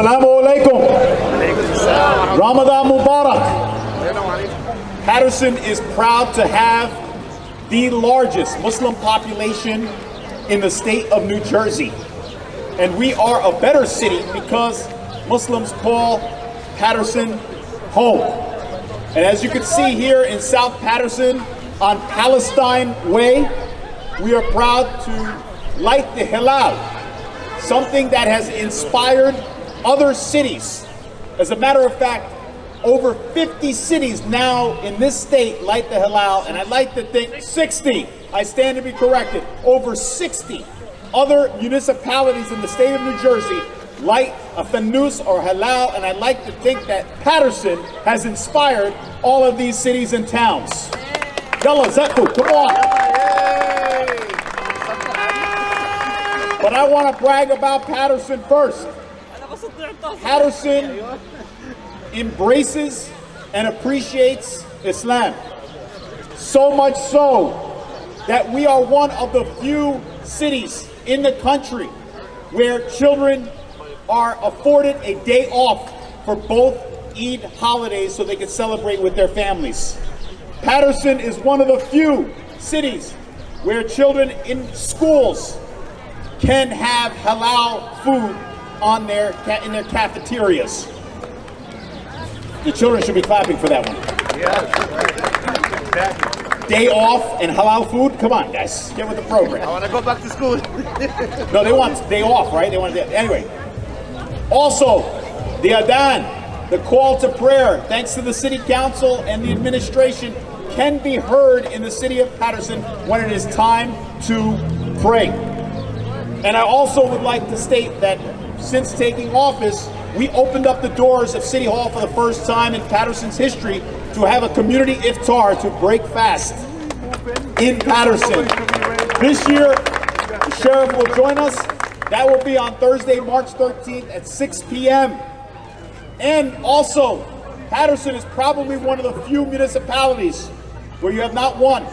Assalamu alaikum. Ramadan Mubarak. Paterson is proud to have the largest Muslim population in the state of New Jersey. And we are a better city because Muslims call Paterson home. And as you can see here in South Paterson on Palestine Way, we are proud to light the halal, something that has inspired other cities. As a matter of fact, over 50 cities now in this state light the halal, and I'd like to think 60, I stand to be corrected, over 60 other municipalities in the state of New Jersey light a fanus or halal, and I'd like to think that Paterson has inspired all of these cities and towns. Yalla, Zeku, come on. But I want to brag about Paterson first. Paterson embraces and appreciates Islam. So much so that we are one of the few cities in the country where children are afforded a day off for both Eid holidays so they can celebrate with their families. Paterson is one of the few cities where children in schools can have halal food on in their cafeterias. The children should be clapping for that one. Yeah. Day off and halal food? Come on, guys, get with the program. I want to go back to school. No, they want day off, right? They want to. Anyway. Also, the adhan, the call to prayer, thanks to the city council and the administration, can be heard in the city of Paterson when it is time to pray. And I also would like to state that since taking office, we opened up the doors of City Hall for the first time in Paterson's history to have a community iftar to break fast in Paterson. This year, the sheriff will join us. That will be on Thursday, March 13th at 6 p.m. And also, Paterson is probably one of the few municipalities where you have not one,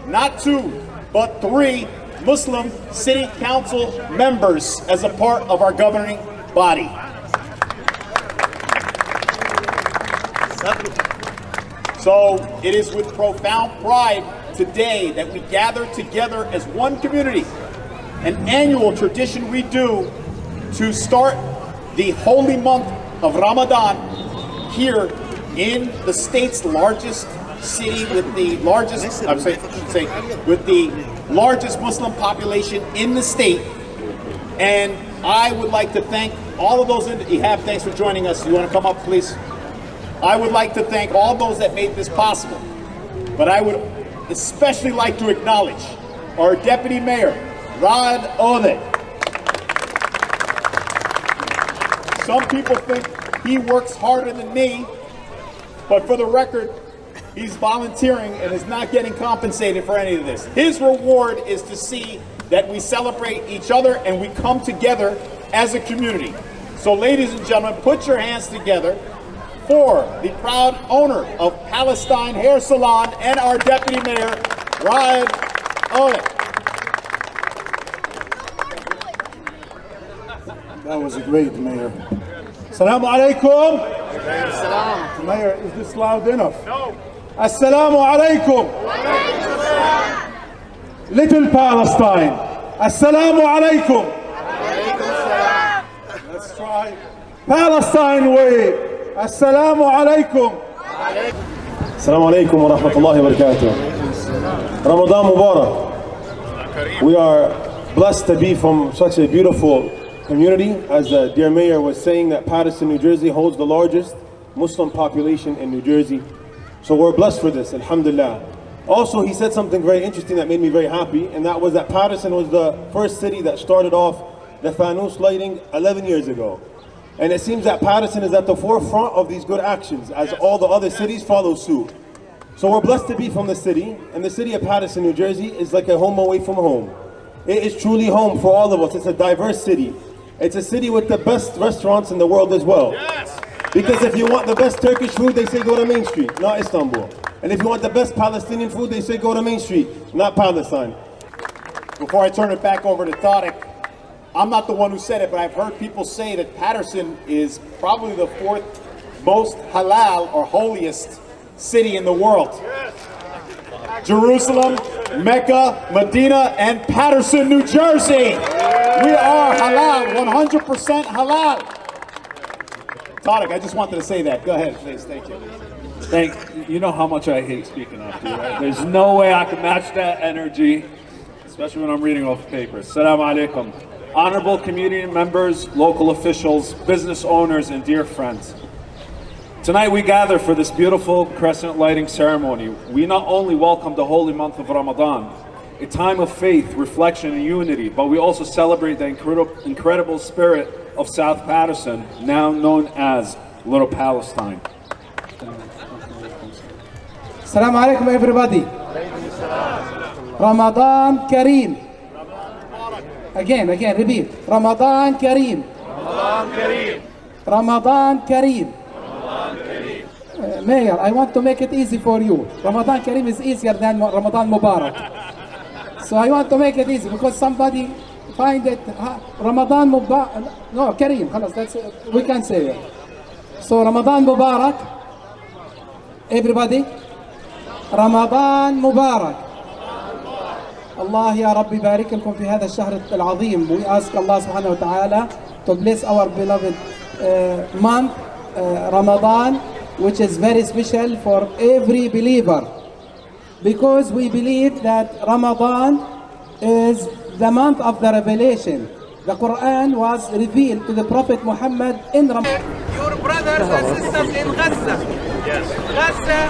not two, but 3 Muslim city council members as a part of our governing body. So it is with profound pride today that we gather together as one community, an annual tradition we do to start the holy month of Ramadan here in the state's largest city with the largest, with the largest Muslim population in the state. And I would like to thank all of those, Ihab, thanks for joining us. You want to come up, please? I would like to thank all those that made this possible. But I would especially like to acknowledge our Deputy Mayor, Rod Ode. Some people think he works harder than me, but for the record, he's volunteering and is not getting compensated for any of this. His reward is to see that we celebrate each other and we come together as a community. So ladies and gentlemen, put your hands together for the proud owner of Palestine Hair Salon and our Deputy Mayor, Rod Ode. That was a great mayor. Assalamu alaikum. Mayor, is this loud enough? No. Assalamu alaikum. Little Palestine. Assalamu alaikum. Let's try Palestine way. Assalamu alaikum. Assalamu alaikum wa rahmatullahi wa barakatuh. Ramadan Mubarak. We are blessed to be from such a beautiful community. As the dear mayor was saying, that Paterson, New Jersey holds the largest Muslim population in New Jersey. So we're blessed for this, alhamdulillah. Also, he said something very interesting that made me very happy, and that was that Paterson was the first city that started off the fanus lighting 11 years ago. And it seems that Paterson is at the forefront of these good actions as all the other cities follow suit. So we're blessed to be from the city, and the city of Paterson, New Jersey is like a home away from home. It is truly home for all of us. It's a diverse city. It's a city with the best restaurants in the world as well. Yes. Because if you want the best Turkish food, they say go to Main Street, not Istanbul. And if you want the best Palestinian food, they say go to Main Street, not Palestine. Before I turn it back over to Tariq, I'm not the one who said it, but I've heard people say that Paterson is probably the 4th most halal or holiest city in the world. Jerusalem, Mecca, Medina, and Paterson, New Jersey. We are halal, 100% halal. Tariq, I just wanted to say that. Go ahead, please. Thank you. You know how much I hate speaking after you, right? There's no way I can match that energy, especially when I'm reading off papers. Assalamu alaikum. Honorable community members, local officials, business owners, and dear friends. Tonight we gather for this beautiful crescent lighting ceremony. We not only welcome the holy month of Ramadan, a time of faith, reflection, and unity, but we also celebrate the incredible spirit of South Paterson, now known as Little Palestine. Assalamu alaikum everybody. Ramadan Kareem. Again, repeat. Ramadan Kareem. Ramadan Kareem. Ramadan Kareem. Mayor, I want to make it easy for you. Ramadan Kareem is easier than Ramadan Mubarak. So I want to make it easy because somebody find it Ramadan Mubarak. No, Kareem. That's we can say it. So Ramadan Mubarak. Everybody. Ramadan Mubarak. Allah ya Rabbi barik lakum fi hadha ash-shahr al-azim. We ask Allah subhanahu wa ta'ala to bless our beloved month Ramadan, which is very special for every believer, because we believe that Ramadan is the month of the revelation. The Quran was revealed to the Prophet Muhammad in Ramadan. Your brothers and sisters in Gaza. Yes. Gaza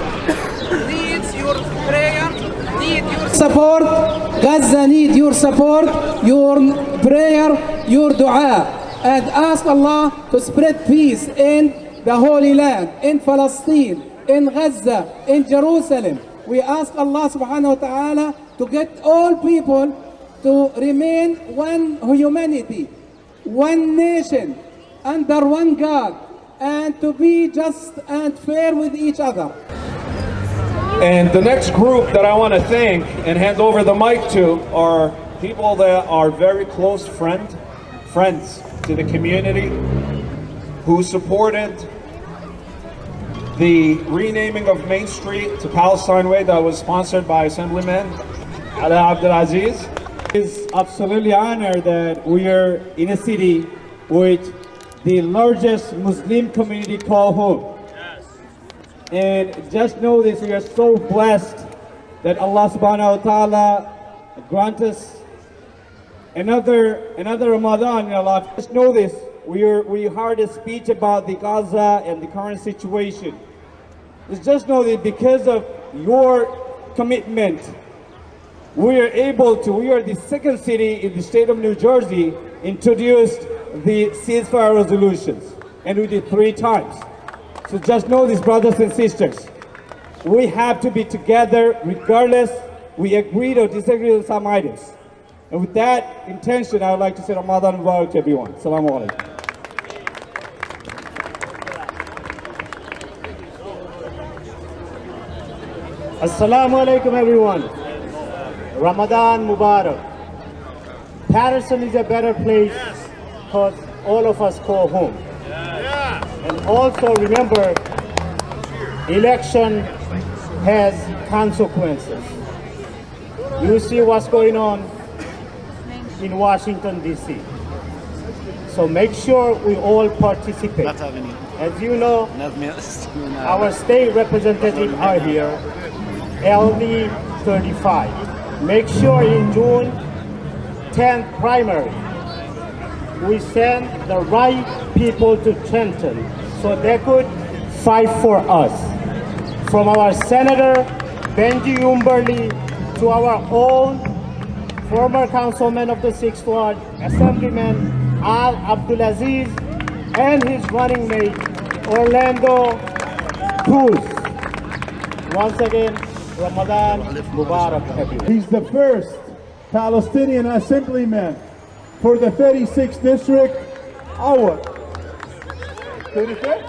needs your prayer, need your support. Gaza need your support, your prayer, your dua, and ask Allah to spread peace in the Holy Land, in Palestine, in Gaza, in Jerusalem. We ask Allah subhanahu wa ta'ala to get all people to remain one humanity, one nation, under one God, and to be just and fair with each other. And the next group that I want to thank and hand over the mic to are people that are very close friends to the community, who supported the renaming of Main Street to Palestine Way that was sponsored by Assemblyman Ali Abdelaziz. It's absolutely honored that we are in a city with the largest Muslim community called home. Yes. And just know this, we are so blessed that Allah subhanahu wa ta'ala grant us another Ramadan in our life. Just know this, we heard a speech about the Gaza and the current situation. Just know that because of your commitment, we are the second city in the state of New Jersey introduced the ceasefire resolutions, and we did 3 times. So just know this, brothers and sisters, we have to be together regardless we agree or disagree on some items. And with that intention, I would like to say Ramadan Mubarak to everyone. Assalamu alaikum. Assalamu alaikum everyone. Ramadan Mubarak. Paterson is a better place because all of us call home. And also remember, election has consequences. You see what's going on in Washington, D.C. So make sure we all participate. As you know, our state representatives are here, LD 35. Make sure in June 10th primary, we send the right people to Trenton so they could fight for us. From our Senator Benji Umberly to our own former councilman of the 6th Ward, Assemblyman Al Abdulaziz, and his running mate, Orlando Cruz. Once again, Ramadan Mubarak, everyone. He's the first Palestinian assemblyman for the 36th district. Our 35th?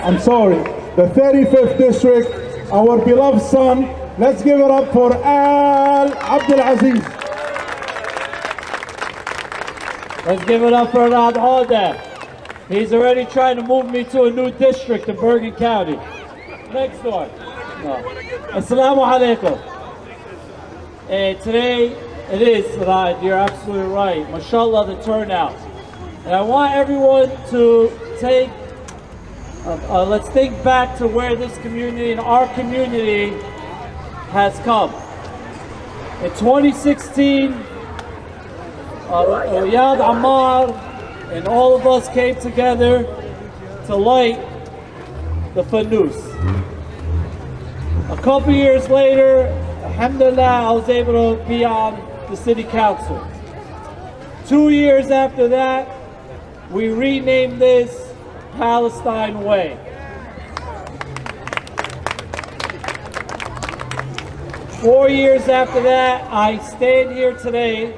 I'm sorry, the 35th district. Our beloved son, Let's give it up for Al Abdulaziz. Let's give it up for Rad Hoda. He's already trying to move me to a new district in Bergen County. Next door. No. Assalamu alaikum. Today, it is, Rad, you're absolutely right. Mashallah, the turnout. And I want everyone to take, let's think back to where this community and our community has come. In 2016, Riyad Ammar and all of us came together to light the fanus. A couple years later, alhamdulillah, I was able to be on the city council. 2 years after that, we renamed this Palestine Way. 4 years after that, I stand here today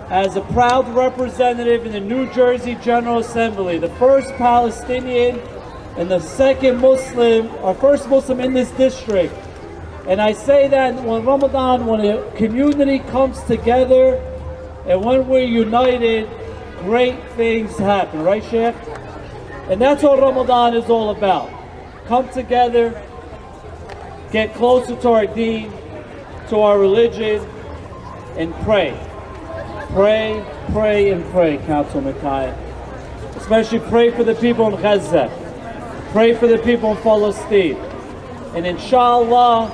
as a proud representative in the New Jersey General Assembly, the first Palestinian and the second Muslim, or first Muslim in this district. And I say that when Ramadan, when a community comes together and when we're united, great things happen, right, Sheikh? And that's what Ramadan is all about. Come together, get closer to our deen, to our religion, and pray. Pray, pray, and pray, Councilman Kaya. Especially pray for the people in Gaza. Pray for the people in Palestine. And inshallah,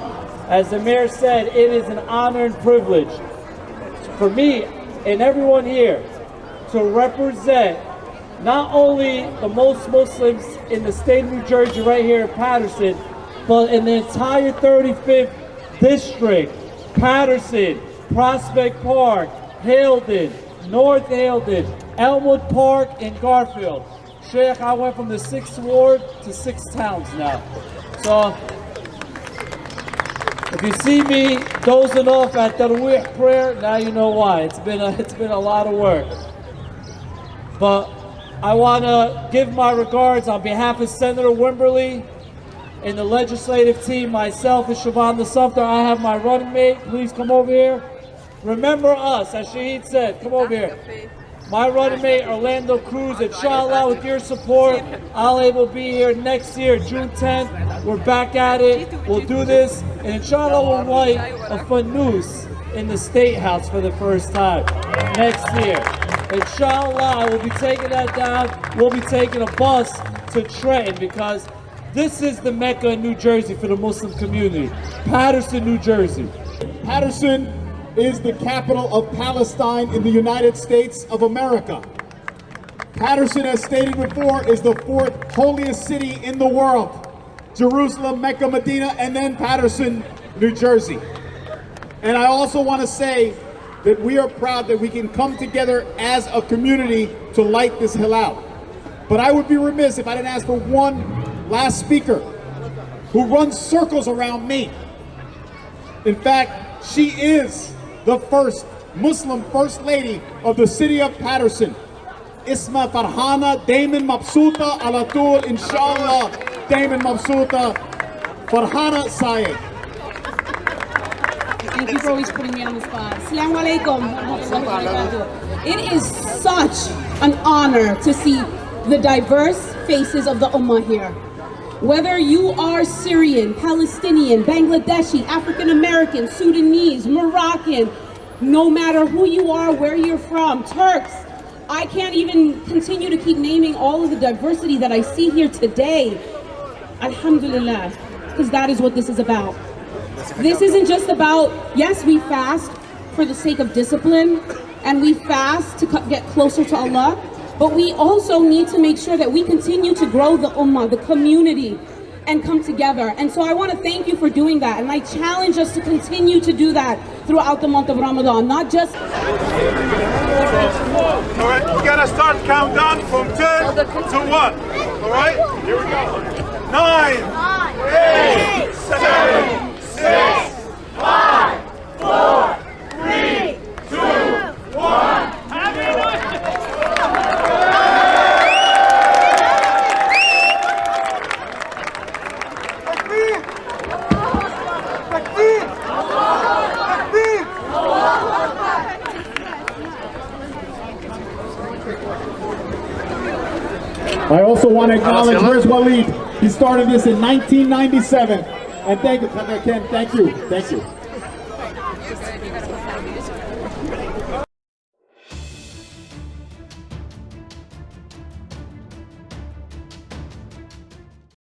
as the mayor said, it is an honor and privilege for me and everyone here to represent not only the most Muslims in the state of New Jersey right here in Paterson, but in the entire 35th district, Paterson, Prospect Park, Haledon, North Haledon, Elmwood Park, and Garfield. Sheikh, I went from the 6th ward to 6 towns now. So, if you see me dozing off at Tarawih prayer, now you know why. It's been a lot of work. But I want to give my regards on behalf of Senator Wimberly and the legislative team, myself and Siobhan the Sumter. I have my running mate. Please come over here. Remember us, as Shahid said, come over here. My running mate, Orlando Cruz, inshallah, with your support, I'll able to be here next year, June 10th. We're back at it. We'll do this. And inshallah, we'll light a fanus in the State House for the first time next year. Inshallah, I will be taking that down. We'll be taking a bus to Trenton because this is the Mecca in New Jersey for the Muslim community. Paterson, New Jersey. Paterson is the capital of Palestine in the United States of America. Paterson, as stated before, is the 4th holiest city in the world. Jerusalem, Mecca, Medina, and then Paterson, New Jersey. And I also want to say that we are proud that we can come together as a community to light this halal. But I would be remiss if I didn't ask for one last speaker who runs circles around me. In fact, she is the first Muslim First Lady of the city of Paterson. Isma Farhana Daiman Mabsuta Alatul, inshallah, Daiman Mabsuta Farhana Sayegh. Thank you for always putting me on the spot. Assalamu alaikum. It is such an honor to see the diverse faces of the Ummah here. Whether you are Syrian, Palestinian, Bangladeshi, African American, Sudanese, Moroccan, no matter who you are, where you're from, Turks, I can't even continue to keep naming all of the diversity that I see here today. Alhamdulillah, because that is what this is about. This isn't just about, yes, we fast for the sake of discipline, and we fast to get closer to Allah, but we also need to make sure that we continue to grow the ummah, the community, and come together. And so I want to thank you for doing that. And I challenge us to continue to do that throughout the month of Ramadan, not just... All right, we're going to start countdown from 10 to 1. All right, here we go. 9, 8, 7, 6, 5, 4, 3, 2, 1. I also want to acknowledge, where's Waleed? He started this in 1997. And thank you, Ken, thank you.